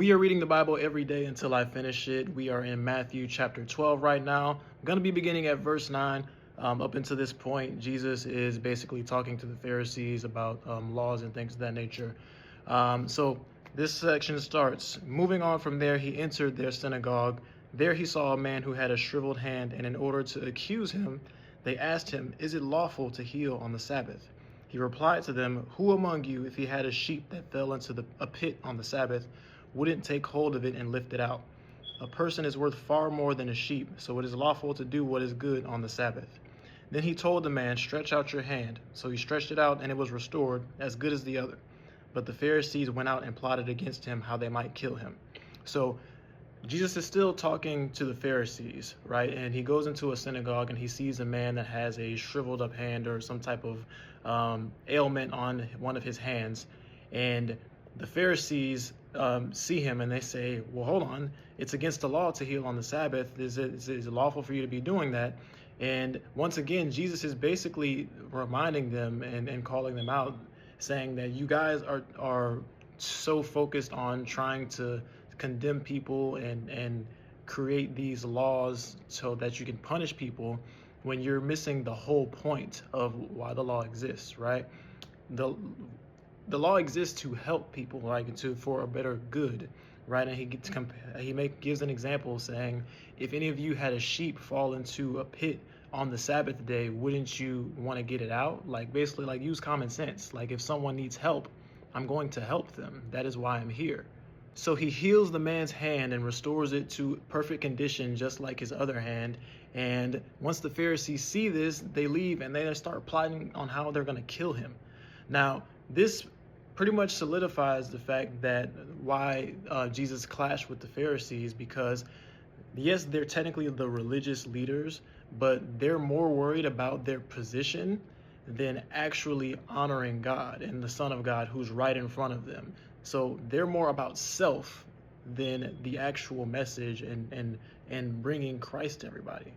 We are reading the Bible every day until I finish it. We are in Matthew chapter 12 right now. I'm going to be beginning at verse 9. Up until this point, Jesus is basically talking to the Pharisees about laws and things of that nature. So this section starts. Moving on from there, he entered their synagogue. There he saw a man who had a shriveled hand, and in order to accuse him, they asked him, "Is it lawful to heal on the Sabbath?" He replied to them, "Who among you, if he had a sheep that fell into a pit on the Sabbath, wouldn't take hold of it and lift it out? A person is worth far more than a sheep, so it is lawful to do what is good on the Sabbath." Then he told the man, "Stretch out your hand." So he stretched it out, and it was restored, as good as the other. But the Pharisees went out and plotted against him how they might kill him. So Jesus is still talking to the Pharisees, right? And he goes into a synagogue and he sees a man that has a shriveled up hand or some type of ailment on one of his hands. And the Pharisees see him and they say, "Well, hold on. It's against the law to heal on the Sabbath. Is it lawful for you to be doing that?" And once again, Jesus is basically reminding them and calling them out, saying that you guys are so focused on trying to condemn people and create these laws so that you can punish people when you're missing the whole point of why the law exists, right? The the law exists to help people, like to for a better good, right? And gives an example saying, if any of you had a sheep fall into a pit on the Sabbath day, wouldn't you want to get it out? Like basically, like use common sense. Like if someone needs help, I'm going to help them. That is why I'm here. So he heals the man's hand and restores it to perfect condition, just like his other hand. And once the Pharisees see this, they leave and they start plotting on how they're going to kill him. Now, this pretty much solidifies the fact that why Jesus clashed with the Pharisees, because yes, they're technically the religious leaders, but they're more worried about their position than actually honoring God and the Son of God who's right in front of them. So they're more about self than the actual message and bringing Christ to everybody.